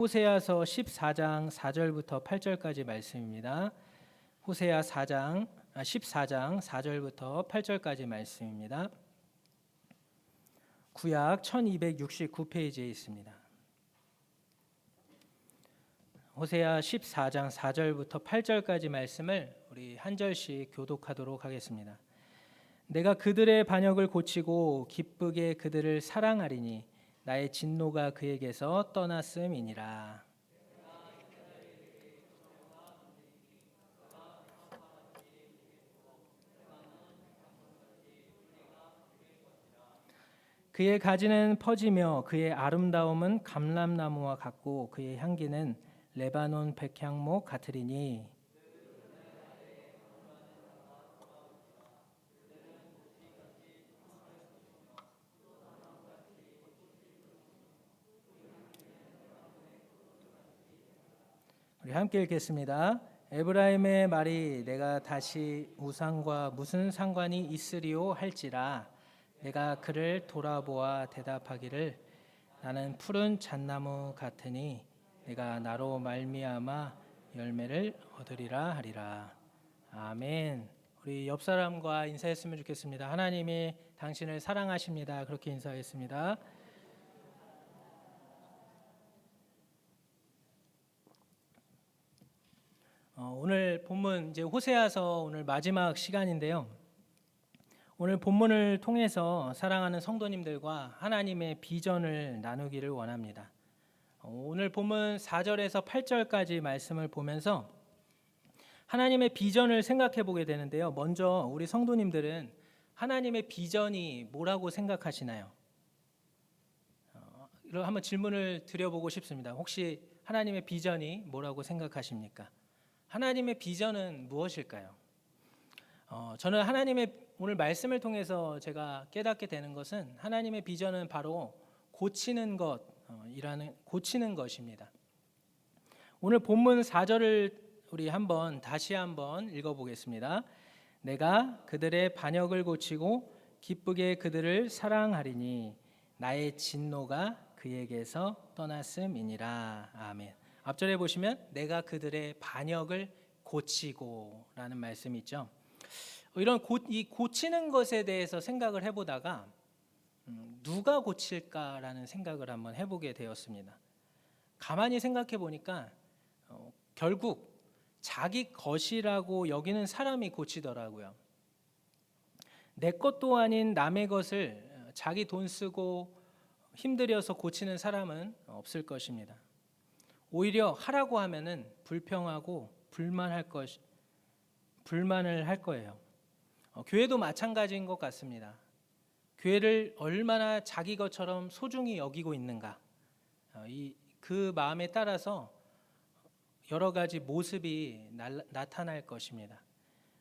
호세아서 14장 4절부터 8절까지 말씀입니다. 호세아 14장 4절부터 8절까지 말씀입니다. 구약 1269페이지에 있습니다. 호세아 14장 4절부터 8절까지 말씀을 우리 한 절씩 교독하도록 하겠습니다. 내가 그들의 반역을 고치고 기쁘게 그들을 사랑하리니 나의 진노가 그에게서 떠났음이니라. 그의 가지는 퍼지며 그의 아름다움은 감람나무와 같고 그의 향기는 레바논 백향목 같으리니 우리 함께 읽겠습니다. 에브라임의 말이 내가 다시 우상과 무슨 상관이 있으리요 할지라 내가 그를 돌아보아 대답하기를 나는 푸른 잣나무 같으니 내가 나로 말미암아 열매를 얻으리라 하리라. 아멘. 우리 옆 사람과 인사했으면 좋겠습니다. 하나님이 당신을 사랑하십니다. 그렇게 인사하겠습니다. 오늘 본문 이제 호세아서 오늘 마지막 시간인데요. 오늘 본문을 통해서 사랑하는 성도님들과 하나님의 비전을 나누기를 원합니다. 오늘 본문 4절에서 8절까지 말씀을 보면서 하나님의 비전을 생각해 보게 되는데요. 먼저 우리 성도님들은 하나님의 비전이 뭐라고 생각하시나요? 한번 질문을 드려보고 싶습니다. 혹시 하나님의 비전이 뭐라고 생각하십니까? 하나님의 비전은 무엇일까요? 저는 하나님의 오늘 말씀을 통해서 제가 깨닫게 되는 것은 하나님의 비전은 바로 고치는 고치는 것입니다. 오늘 본문 4절을 우리 다시 한번 읽어보겠습니다. 내가 그들의 반역을 고치고 기쁘게 그들을 사랑하리니 나의 진노가 그에게서 떠났음이니라. 아멘. 앞절에 보시면 내가 그들의 반역을 고치고라는 말씀이 있죠. 이 고치는 것에 대해서 생각을 해보다가 누가 고칠까라는 생각을 한번 해보게 되었습니다. 가만히 생각해 보니까 결국 자기 것이라고 여기는 사람이 고치더라고요. 내 것도 아닌 남의 것을 자기 돈 쓰고 힘들여서 고치는 사람은 없을 것입니다. 오히려 하라고 하면은 불평하고 불만을 할 거예요. 교회도 마찬가지인 것 같습니다. 교회를 얼마나 자기 것처럼 소중히 여기고 있는가, 그 마음에 따라서 여러 가지 모습이 나타날 것입니다.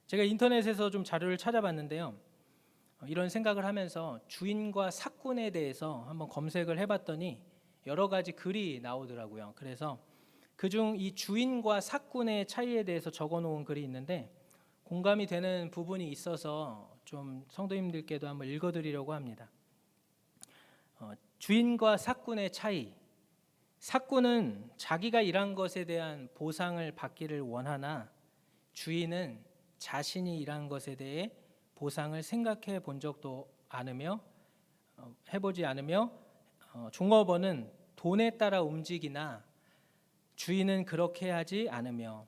제가 인터넷에서 좀 자료를 찾아봤는데요. 이런 생각을 하면서 주인과 사꾼에 대해서 한번 검색을 해봤더니 여러 가지 글이 나오더라고요. 그래서 그중 이 주인과 사꾼의 차이에 대해서 적어놓은 글이 있는데 공감이 되는 부분이 있어서 좀 성도님들께도 한번 읽어드리려고 합니다. 주인과 사꾼의 차이. 사꾼은 자기가 일한 것에 대한 보상을 받기를 원하나 주인은 자신이 일한 것에 대해 보상을 생각해 본 적도 해보지 않으며 종업원은 돈에 따라 움직이나 주인은 그렇게 하지 않으며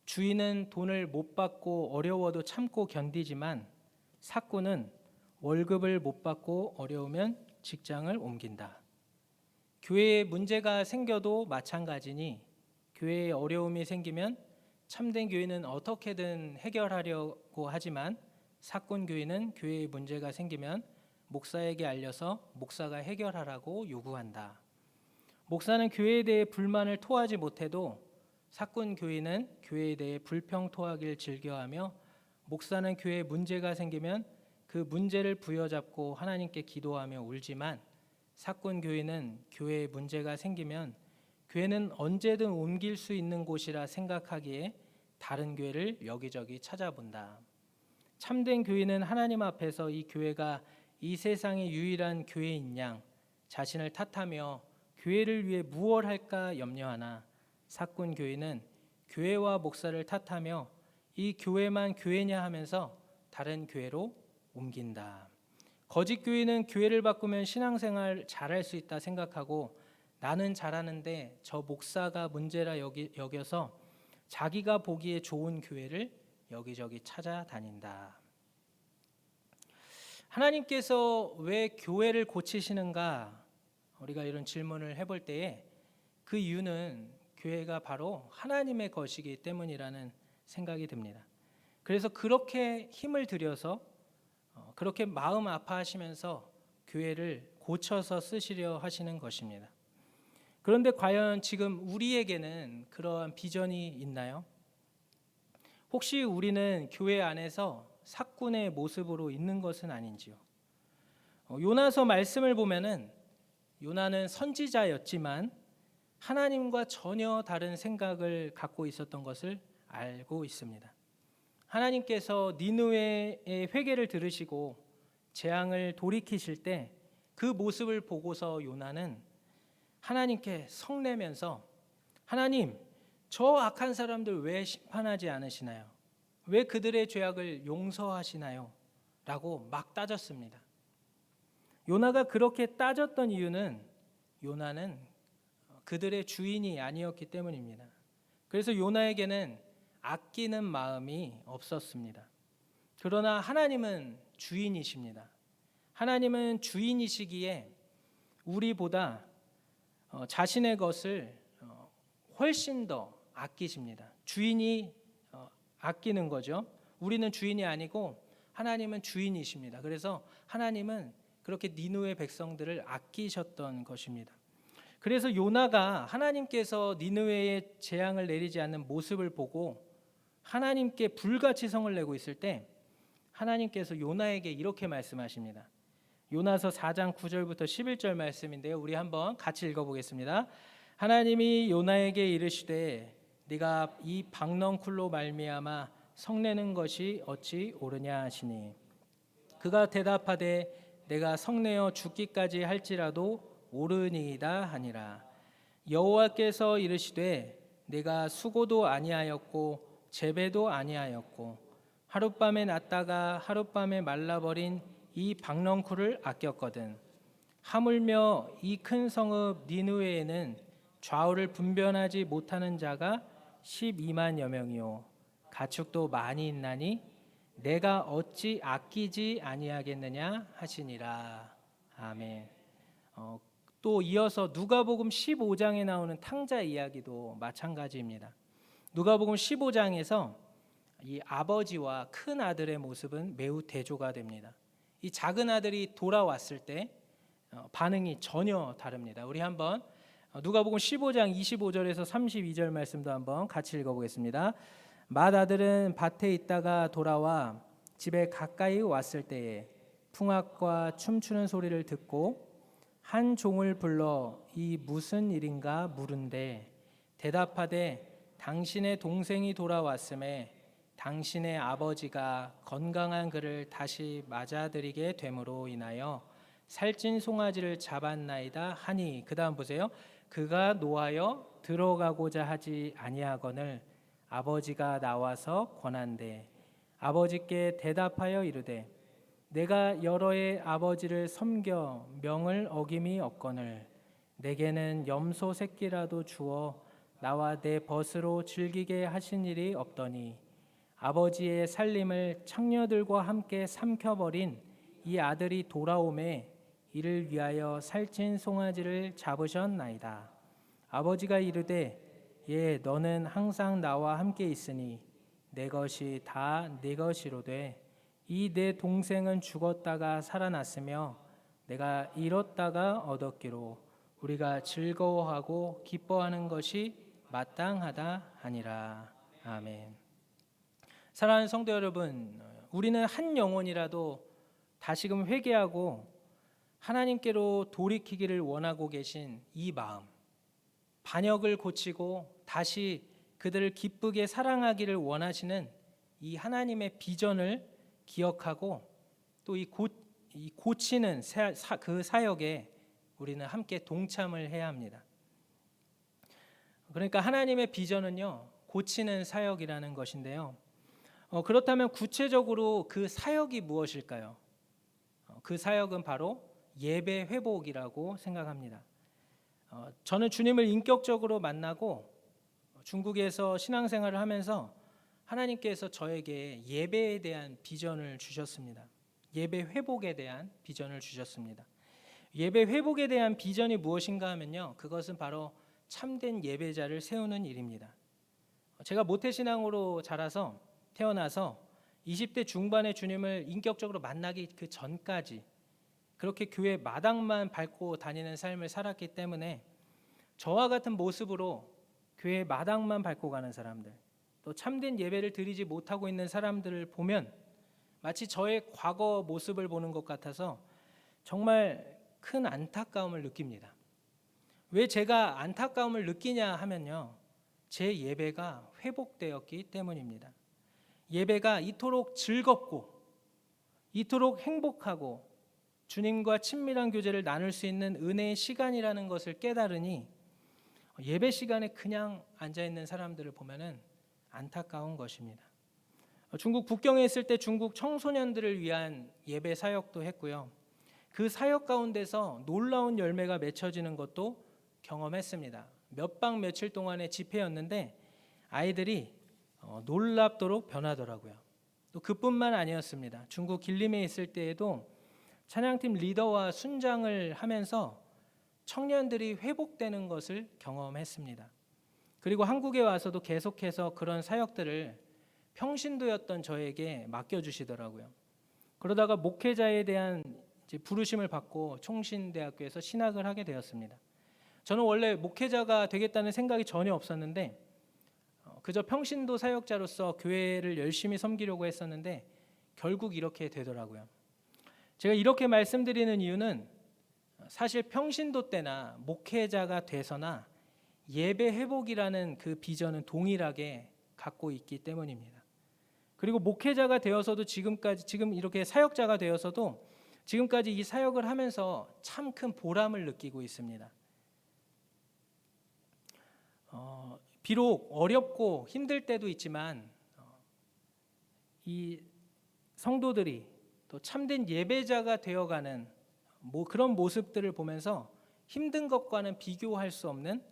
주인은 돈을 못 받고 어려워도 참고 견디지만 사꾼은 월급을 못 받고 어려우면 직장을 옮긴다. 교회에 문제가 생겨도 마찬가지니 교회에 어려움이 생기면 참된 교회는 어떻게든 해결하려고 하지만 사꾼 교회는 교회에 문제가 생기면 목사에게 알려서 목사가 해결하라고 요구한다. 목사는 교회에 대해 불만을 토하지 못해도 사꾼 교인은 교회에 대해 불평 토하기를 즐겨하며 목사는 교회에 문제가 생기면 그 문제를 부여잡고 하나님께 기도하며 울지만 사꾼 교인은 교회에 문제가 생기면 교회는 언제든 옮길 수 있는 곳이라 생각하기에 다른 교회를 여기저기 찾아본다. 참된 교인은 하나님 앞에서 이 교회가 이 세상의 유일한 교회인 양 자신을 탓하며 교회를 위해 무엇 할까 염려하나 사꾼 교인은 교회와 목사를 탓하며 이 교회만 교회냐 하면서 다른 교회로 옮긴다. 거짓 교인은 교회를 바꾸면 신앙생활 잘할 수 있다 생각하고 나는 잘하는데 저 목사가 문제라 여겨서 자기가 보기에 좋은 교회를 여기저기 찾아다닌다. 하나님께서 왜 교회를 고치시는가? 우리가 이런 질문을 해볼 때에 그 이유는 교회가 바로 하나님의 것이기 때문이라는 생각이 듭니다. 그래서 그렇게 힘을 들여서 그렇게 마음 아파하시면서 교회를 고쳐서 쓰시려 하시는 것입니다. 그런데 과연 지금 우리에게는 그러한 비전이 있나요? 혹시 우리는 교회 안에서 사꾼의 모습으로 있는 것은 아닌지요? 요나서 말씀을 보면은 요나는 선지자였지만 하나님과 전혀 다른 생각을 갖고 있었던 것을 알고 있습니다. 하나님께서 니느웨의 회개를 들으시고 재앙을 돌이키실 때 그 모습을 보고서 요나는 하나님께 성내면서 하나님, 저 악한 사람들 왜 심판하지 않으시나요? 왜 그들의 죄악을 용서하시나요? 라고 막 따졌습니다. 요나가 그렇게 따졌던 이유는 요나는 그들의 주인이 아니었기 때문입니다. 그래서 요나에게는 아끼는 마음이 없었습니다. 그러나 하나님은 주인이십니다. 하나님은 주인이시기에 우리보다 자신의 것을 훨씬 더 아끼십니다. 주인이 아끼는 거죠. 우리는 주인이 아니고 하나님은 주인이십니다. 그래서 하나님은 그렇게 니느웨 백성들을 아끼셨던 것입니다. 그래서 요나가 하나님께서 니느웨에 재앙을 내리지 않는 모습을 보고 하나님께 불같이 성을 내고 있을 때 하나님께서 요나에게 이렇게 말씀하십니다. 요나서 4장 9절부터 11절 말씀인데요. 우리 한번 같이 읽어보겠습니다. 하나님이 요나에게 이르시되 네가 이 박넝쿨로 말미암아 성내는 것이 어찌 옳으냐 하시니 그가 대답하되 내가 성내어 죽기까지 할지라도 옳으니이다 하니라. 여호와께서 이르시되 내가 수고도 아니하였고 재배도 아니하였고 하룻밤에 났다가 하룻밤에 말라버린 이 박넝쿨을 아꼈거든. 하물며 이 큰 성읍 니느웨에는 좌우를 분변하지 못하는 자가 12만여 명이요 가축도 많이 있나니 내가 어찌 아끼지 아니하겠느냐 하시니라. 아멘. 또 이어서 누가복음 15장에 나오는 탕자 이야기도 마찬가지입니다. 누가복음 15장에서 이 아버지와 큰 아들의 모습은 매우 대조가 됩니다. 이 작은 아들이 돌아왔을 때 반응이 전혀 다릅니다. 우리 한번 누가복음 15장 25절에서 32절 말씀도 한번 같이 읽어보겠습니다. 맏아들은 밭에 있다가 돌아와 집에 가까이 왔을 때에 풍악과 춤추는 소리를 듣고 한 종을 불러 이 무슨 일인가 물은데 대답하되 당신의 동생이 돌아왔음에 당신의 아버지가 건강한 그를 다시 맞아들이게 됨으로 인하여 살찐 송아지를 잡았나이다 하니 그 다음 보세요. 그가 노하여 들어가고자 하지 아니하거늘 아버지가 나와서 권한대 아버지께 대답하여 이르되 내가 여러 해 아버지를 섬겨 명을 어김이 없거늘 내게는 염소 새끼라도 주어 나와 내 벗으로 즐기게 하신 일이 없더니 아버지의 살림을 창녀들과 함께 삼켜버린 이 아들이 돌아오매 이를 위하여 살찐 송아지를 잡으셨나이다. 아버지가 이르되 예 너는 항상 나와 함께 있으니 내 것이 다 네 것이로되 이 내 동생은 죽었다가 살아났으며 내가 잃었다가 얻었기로 우리가 즐거워하고 기뻐하는 것이 마땅하다 하니라. 아멘. 사랑하는 성도 여러분, 우리는 한 영혼이라도 다시금 회개하고 하나님께로 돌이키기를 원하고 계신 이 마음, 반역을 고치고 다시 그들을 기쁘게 사랑하기를 원하시는 이 하나님의 비전을 기억하고 또 이 고치는 그 사역에 우리는 함께 동참을 해야 합니다. 그러니까 하나님의 비전은요, 고치는 사역이라는 것인데요. 그렇다면 구체적으로 그 사역이 무엇일까요? 그 사역은 바로 예배 회복이라고 생각합니다. 저는 주님을 인격적으로 만나고 중국에서 신앙생활을 하면서 하나님께서 저에게 예배에 대한 비전을 주셨습니다. 예배 회복에 대한 비전을 주셨습니다. 예배 회복에 대한 비전이 무엇인가 하면요, 그것은 바로 참된 예배자를 세우는 일입니다. 제가 모태신앙으로 태어나서 20대 중반에 주님을 인격적으로 만나기 그 전까지 그렇게 교회 마당만 밟고 다니는 삶을 살았기 때문에 저와 같은 모습으로 교회 마당만 밟고 가는 사람들, 또 참된 예배를 드리지 못하고 있는 사람들을 보면 마치 저의 과거 모습을 보는 것 같아서 정말 큰 안타까움을 느낍니다. 왜 제가 안타까움을 느끼냐 하면요, 제 예배가 회복되었기 때문입니다. 예배가 이토록 즐겁고 이토록 행복하고 주님과 친밀한 교제를 나눌 수 있는 은혜의 시간이라는 것을 깨달으니 예배 시간에 그냥 앉아있는 사람들을 보면은 안타까운 것입니다. 중국 북경에 있을 때 중국 청소년들을 위한 예배 사역도 했고요. 그 사역 가운데서 놀라운 열매가 맺혀지는 것도 경험했습니다. 몇 박 며칠 동안의 집회였는데 아이들이 놀랍도록 변하더라고요. 또 그뿐만 아니었습니다. 중국 길림에 있을 때에도 찬양팀 리더와 순장을 하면서 청년들이 회복되는 것을 경험했습니다. 그리고 한국에 와서도 계속해서 그런 사역들을 평신도였던 저에게 맡겨주시더라고요. 그러다가 목회자에 대한 부르심을 받고 총신대학교에서 신학을 하게 되었습니다. 저는 원래 목회자가 되겠다는 생각이 전혀 없었는데 그저 평신도 사역자로서 교회를 열심히 섬기려고 했었는데 결국 이렇게 되더라고요. 제가 이렇게 말씀드리는 이유는 사실 평신도 때나 목회자가 돼서나 예배 회복이라는 그 비전은 동일하게 갖고 있기 때문입니다. 그리고 목회자가 되어서도 지금 이렇게 사역자가 되어서도 지금까지 이 사역을 하면서 참 큰 보람을 느끼고 있습니다. 비록 어렵고 힘들 때도 있지만 이 성도들이 또 참된 예배자가 되어가는 그런 모습들을 보면서 힘든 것과는 비교할 수 없는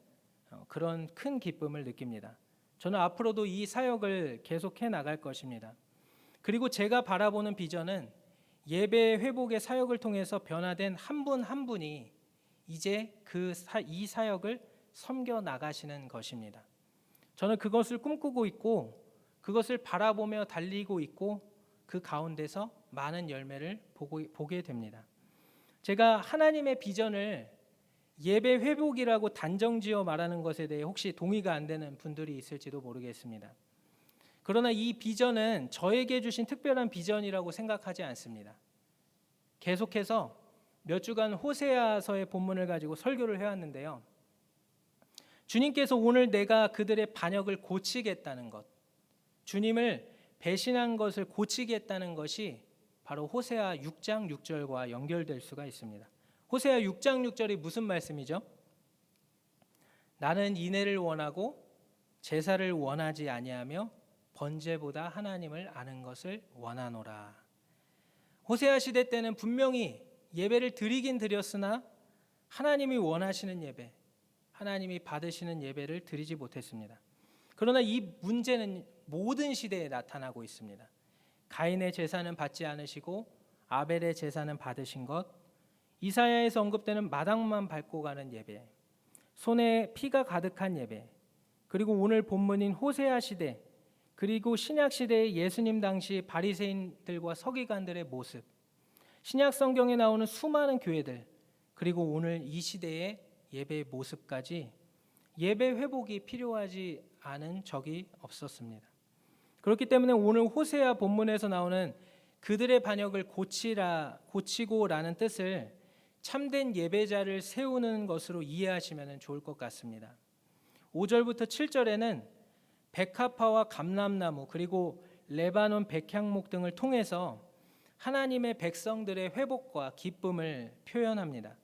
그런 큰 기쁨을 느낍니다. 저는 앞으로도 이 사역을 계속해 나갈 것입니다. 그리고 제가 바라보는 비전은 예배 회복의 사역을 통해서 변화된 한 분 한 분이 이제 이 사역을 섬겨 나가시는 것입니다. 저는 그것을 꿈꾸고 있고 그것을 바라보며 달리고 있고 그 가운데서 많은 열매를 보게 됩니다. 제가 하나님의 비전을 예배 회복이라고 단정지어 말하는 것에 대해 혹시 동의가 안 되는 분들이 있을지도 모르겠습니다. 그러나 이 비전은 저에게 주신 특별한 비전이라고 생각하지 않습니다. 계속해서 몇 주간 호세아서의 본문을 가지고 설교를 해왔는데요. 주님께서 오늘 내가 그들의 반역을 고치겠다는 것, 주님을 배신한 것을 고치겠다는 것이 바로 호세아 6장 6절과 연결될 수가 있습니다. 호세아 6장 6절이 무슨 말씀이죠? 나는 인애를 원하고 제사를 원하지 아니하며 번제보다 하나님을 아는 것을 원하노라. 호세아 시대 때는 분명히 예배를 드리긴 드렸으나 하나님이 원하시는 예배, 하나님이 받으시는 예배를 드리지 못했습니다. 그러나 이 문제는 모든 시대에 나타나고 있습니다. 가인의 제사는 받지 않으시고 아벨의 제사는 받으신 것, 이사야에서 언급되는 마당만 밟고 가는 예배, 손에 피가 가득한 예배, 그리고 오늘 본문인 호세아 시대, 그리고 신약 시대의 예수님 당시 바리새인들과 서기관들의 모습, 신약 성경에 나오는 수많은 교회들, 그리고 오늘 이 시대의 예배의 모습까지 예배 회복이 필요하지 않은 적이 없었습니다. 그렇기 때문에 오늘 호세아 본문에서 나오는 그들의 반역을 고치고라는 뜻을 참된 예배자를 세우는 것으로 이해하시면 좋을 것 같습니다. 5절부터 7절에는 백합화와 감람나무 그리고 레바논 백향목 등을 통해서 하나님의 백성들의 회복과 기쁨을 표현합니다.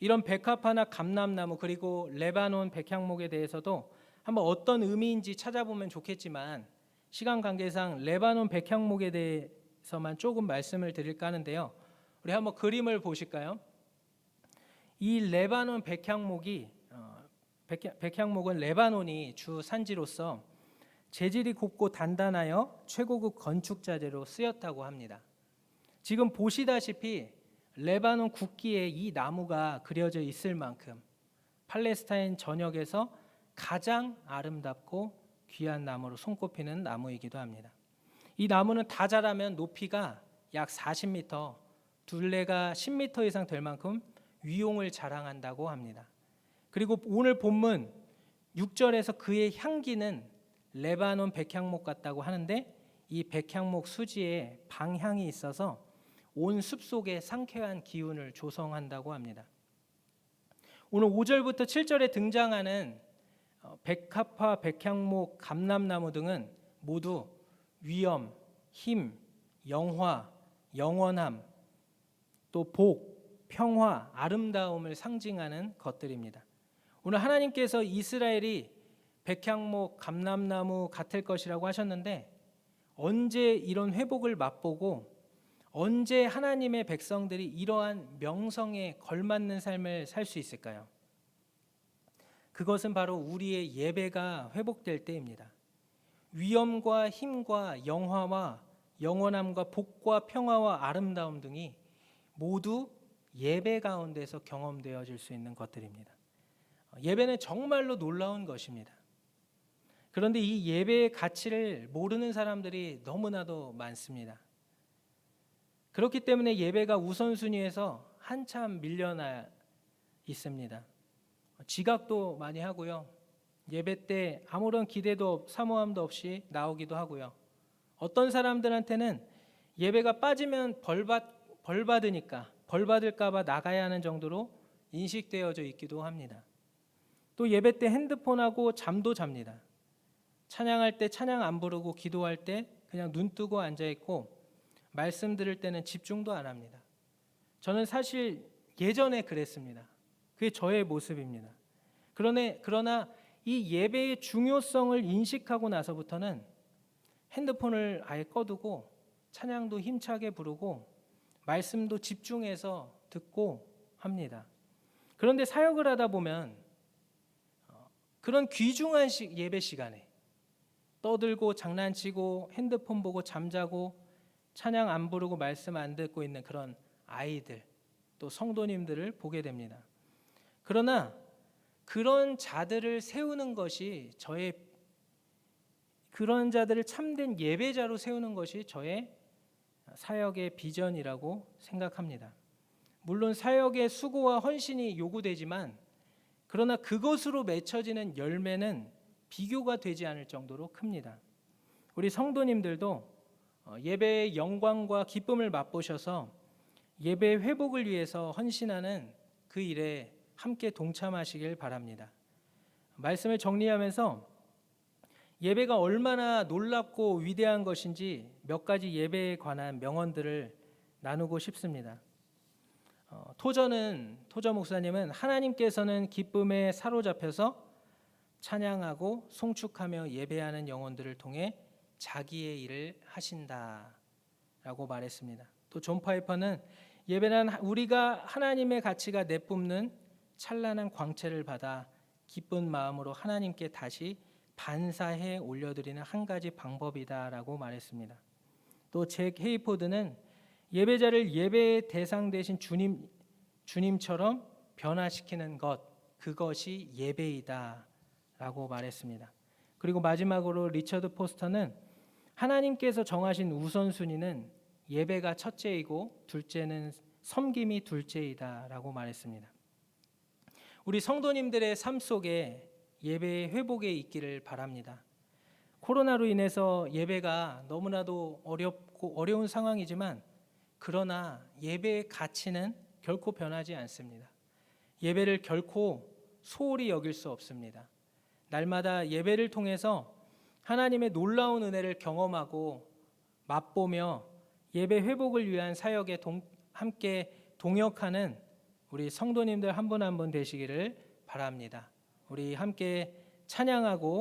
이런 백합화나 감람나무 그리고 레바논 백향목에 대해서도 한번 어떤 의미인지 찾아보면 좋겠지만 시간 관계상 레바논 백향목에 대해서만 조금 말씀을 드릴까 하는데요. 우리 한번 그림을 보실까요? 이 레바논 백향목은 레바논이 주 산지로서 재질이 곱고 단단하여 최고급 건축 자재로 쓰였다고 합니다. 지금 보시다시피 레바논 국기에 이 나무가 그려져 있을 만큼 팔레스타인 전역에서 가장 아름답고 귀한 나무로 손꼽히는 나무이기도 합니다. 이 나무는 다 자라면 높이가 약 40m, 둘레가 10m 이상 될 만큼 위용을 자랑한다고 합니다. 그리고 오늘 본문 6절에서 그의 향기는 레바논 백향목 같다고 하는데 이 백향목 수지에 방향이 있어서 온 숲속에 상쾌한 기운을 조성한다고 합니다. 오늘 5절부터 7절에 등장하는 백합화, 백향목, 감람나무 등은 모두 위엄, 힘, 영화, 영원함, 또 복, 평화, 아름다움을 상징하는 것들입니다. 오늘 하나님께서 이스라엘이 백향목, 감람나무 같을 것이라고 하셨는데 언제 이런 회복을 맛보고 언제 하나님의 백성들이 이러한 명성에 걸맞는 삶을 살 수 있을까요? 그것은 바로 우리의 예배가 회복될 때입니다. 위엄과 힘과 영화와 영원함과 복과 평화와 아름다움 등이 모두 예배 가운데서 경험되어질 수 있는 것들입니다. 예배는 정말로 놀라운 것입니다. 그런데 이 예배의 가치를 모르는 사람들이 너무나도 많습니다. 그렇기 때문에 예배가 우선순위에서 한참 밀려나 있습니다. 지각도 많이 하고요. 예배 때 아무런 기대도 사모함도 없이 나오기도 하고요. 어떤 사람들한테는 예배가 빠지면 벌 받으니까 벌 받을까 봐 나가야 하는 정도로 인식되어져 있기도 합니다. 또 예배 때 핸드폰하고 잠도 잡니다. 찬양할 때 찬양 안 부르고 기도할 때 그냥 눈 뜨고 앉아 있고 말씀 들을 때는 집중도 안 합니다. 저는 사실 예전에 그랬습니다. 그게 저의 모습입니다. 그러나 이 예배의 중요성을 인식하고 나서부터는 핸드폰을 아예 꺼두고 찬양도 힘차게 부르고 말씀도 집중해서 듣고 합니다. 그런데 사역을 하다 보면 그런 귀중한 예배 시간에 떠들고 장난치고 핸드폰 보고 잠자고 찬양 안 부르고 말씀 안 듣고 있는 그런 아이들 또 성도님들을 보게 됩니다. 그러나 그런 자들을 세우는 것이 그런 자들을 참된 예배자로 세우는 것이 저의 사역의 비전이라고 생각합니다. 물론 사역의 수고와 헌신이 요구되지만 그러나 그것으로 맺혀지는 열매는 비교가 되지 않을 정도로 큽니다. 우리 성도님들도 예배의 영광과 기쁨을 맛보셔서 예배 회복을 위해서 헌신하는 그 일에 함께 동참하시길 바랍니다. 말씀을 정리하면서 예배가 얼마나 놀랍고 위대한 것인지 몇 가지 예배에 관한 명언들을 나누고 싶습니다. 토저 목사님은 하나님께서는 기쁨에 사로잡혀서 찬양하고 송축하며 예배하는 영혼들을 통해 자기의 일을 하신다라고 말했습니다. 또 존 파이퍼는 예배는 우리가 하나님의 가치가 내뿜는 찬란한 광채를 받아 기쁜 마음으로 하나님께 다시 반사해 올려드리는 한 가지 방법이다라고 말했습니다. 또 잭 헤이포드는 예배자를 예배의 대상 되신 주님처럼 변화시키는 그것이 예배이다라고 말했습니다. 그리고 마지막으로 리처드 포스터는 하나님께서 정하신 우선순위는 예배가 첫째이고 둘째는 섬김이 둘째이다라고 말했습니다. 우리 성도님들의 삶 속에 예배의 회복에 있기를 바랍니다. 코로나로 인해서 예배가 너무나도 어려운 상황이지만 그러나 예배의 가치는 결코 변하지 않습니다. 예배를 결코 소홀히 여길 수 없습니다. 날마다 예배를 통해서 하나님의 놀라운 은혜를 경험하고 맛보며 예배 회복을 위한 사역에 함께 동역하는 우리 성도님들 한 분 한 분 되시기를 바랍니다. 우리 함께 찬양하고